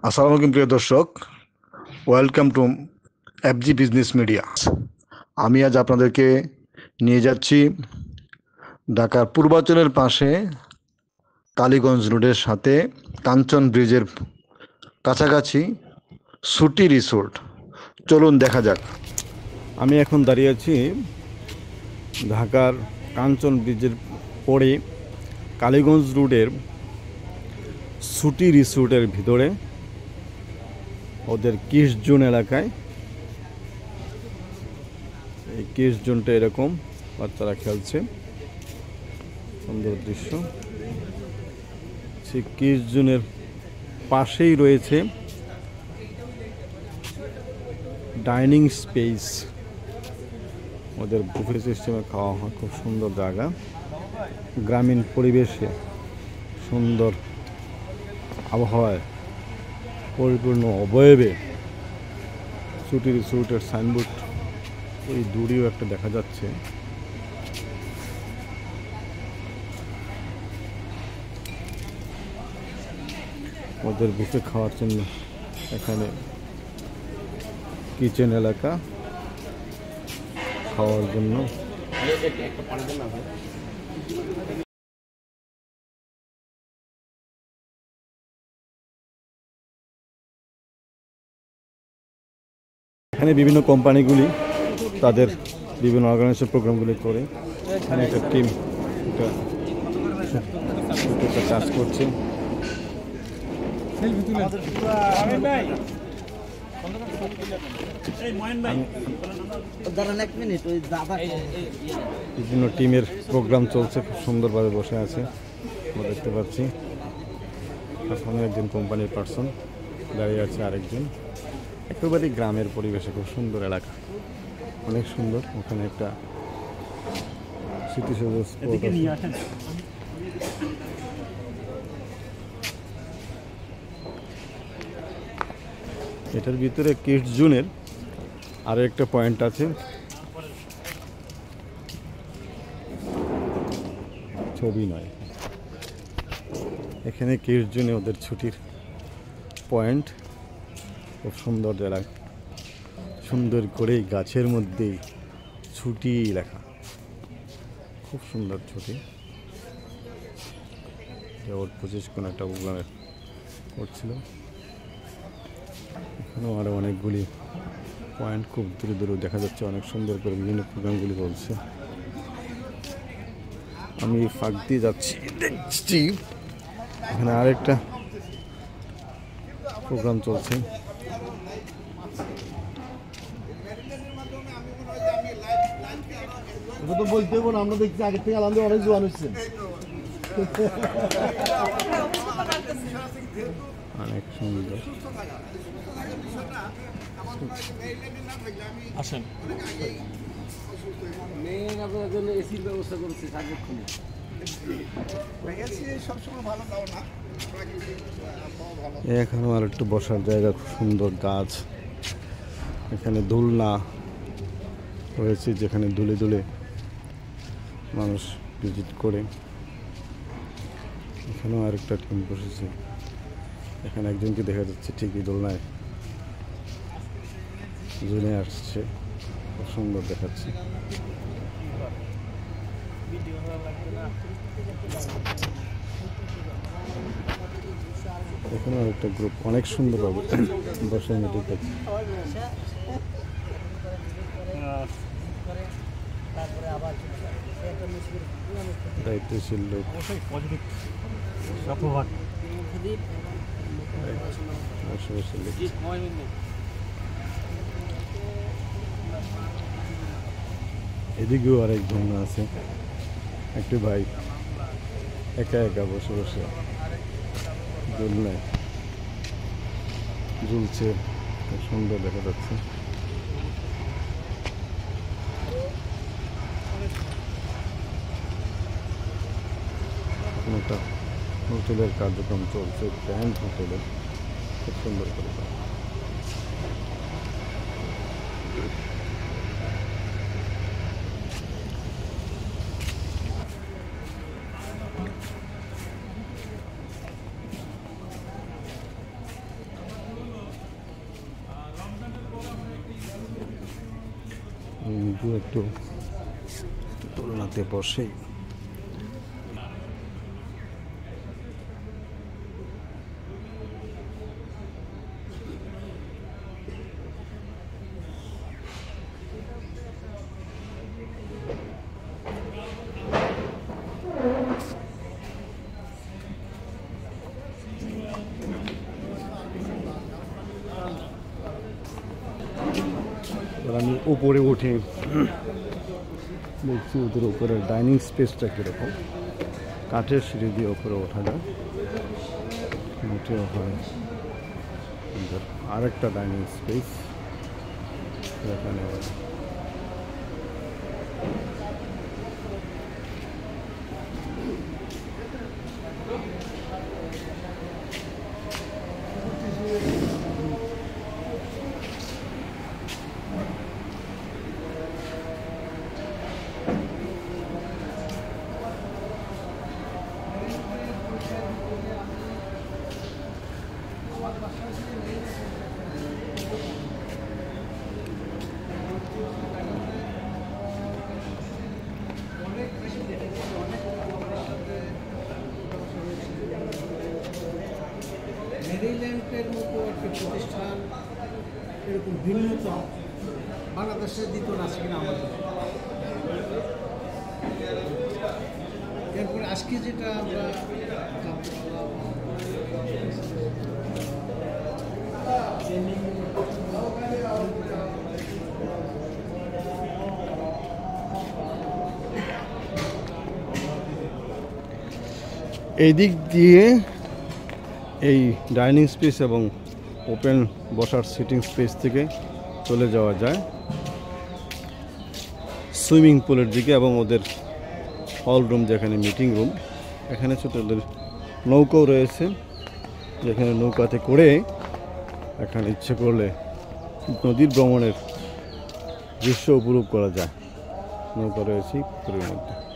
আসসালামু আলাইকুম প্রিয় দর্শক, welcome to FG business media. আমি আজ আপনাদেরকে নিয়ে যাচ্ছি ঢাকার পূর্বাচলের পাশে কালীগঞ্জ রোডের সাথে কাঞ্চন ব্রিজের কাছাকাছি সুটি রিসোর্ট। চলুন দেখা যাক। আমি এখন দাঁড়িয়ে আছি ঢাকার কাঞ্চন ব্রিজের পরে কালীগঞ্জ রোডের সুটি রিসোর্টের ভিতরে ওদের কিস জোন এলাকায়। এই কিস জোনটা এরকম, বাচ্চারা খেলছে, সুন্দর দৃশ্য। সেই কিস জোনের পাশেই রয়েছে ডাইনিং স্পেস। ওদের বুফে সিস্টেমে খাওয়া হয়, খুব সুন্দর জায়গা, গ্রামীণ পরিবেশে সুন্দর আবহাওয়ায় পরিপূর্ণ অবয়বে সুটি রিসোর্টের সাইনবোর্ড ওই দূরেও একটা দেখা যাচ্ছে। ওদের বুফে খাওয়ার জন্য এখানে কিচেন এলাকা, খাওয়ার জন্য এখানে বিভিন্ন কোম্পানিগুলি তাদের বিভিন্ন অর্গানাইজেশন প্রোগ্রামগুলি করে। এখানে একটা টিম একটা কাজ করছে। বিভিন্ন টিমের প্রোগ্রাম চলছে, খুব সুন্দরভাবে বসে আছে আমরা দেখতে পাচ্ছি। এখন একজন কোম্পানির পার্সন দাঁড়িয়ে আছে, আরেকজন। একেবারেই গ্রামের পরিবেশে খুব সুন্দর এলাকা, অনেক সুন্দর। ওখানে একটা স্মৃতিসৌধ স্পট আছে। এটার ভিতরে কিডস জোনের আরও একটা পয়েন্ট আছে, ছবি নয়। এখানে কিডস জোনে ওদের ছুটির পয়েন্ট, খুব সুন্দর জায়গা, সুন্দর করে গাছের মধ্যে ছুটি লেখা, খুব সুন্দর ছুটি। ওর 25 কোন একটা প্রোগ্রামের করছিল। এখানেও আরও অনেকগুলি পয়েন্ট খুব দূরে দূরে দেখা যাচ্ছে, অনেক সুন্দর করে বিভিন্ন প্রোগ্রামগুলি চলছে। আমি ফাঁক দিয়ে যাচ্ছি, দেখছি এখানে আরেকটা প্রোগ্রাম চলছে। তো বলতে হবে না, আমরা দেখছি আগের থেকে আলাদা অনেক জোয়ান হচ্ছে। অনেক সুন্দর। আসেন, এসির ব্যবস্থা করেছে সার্বক্ষণিক। এখানেও আর একটু বসার জায়গা, খুব সুন্দর গাছ। এখানে দোলনা রয়েছে, যেখানে দুলে দুলে মানুষ ভিজিট করে। এখানেও আরেকটা টিম বসেছে, এখানে একজনকে দেখা যাচ্ছে ঠিকই দোলনায় ঝুলে আসছে, খুব সুন্দর দেখাচ্ছে। এখানে আরেকটা গ্রুপ অনেক সুন্দরভাবে বসে মিটিং করছে। দায়িত্বশীল লোক, এদিকেও আরেকজন আছে, একটি ভাই একা একা বসে বসে দোলনায় ঝুলছে, খুব সুন্দর দেখা যাচ্ছে। একটা হোটেলের কার্যক্রম চলছে, গ্র্যান্ড হোটেলে, খুব সুন্দর করে। একটু তুলনাতে বসেই আমি উপরে উঠে দেখছি ওদের উপরে ডাইনিং স্পেসটা কীরকম। কাঠের সিঁড়ি দিয়ে উপরে ওঠা যায়, উঠে ওখানে আরেকটা ডাইনিং স্পেস এখানে মেরিল্যান্ডের মতো একটা প্রতিষ্ঠান এরকম ভিন্নতা বাংলাদেশে দ্বিতীয় আছে কিনা আমাদের। এরপরে আজকে যেটা আমরা এই দিক দিয়ে এই ডাইনিং স্পেস এবং ওপেন বসার সিটিং স্পেস থেকে চলে যাওয়া যায় সুইমিং পুলের দিকে এবং ওদের হল রুম যেখানে মিটিং রুম, এখানে ছোট ওদের নৌকাও রয়েছে, যেখানে নৌকাতে করে এখানে ইচ্ছে করলে নদীর ভ্রমণের দৃশ্য উপভোগ করা যায়। নৌকা রয়েছে পুকুরের মধ্যে।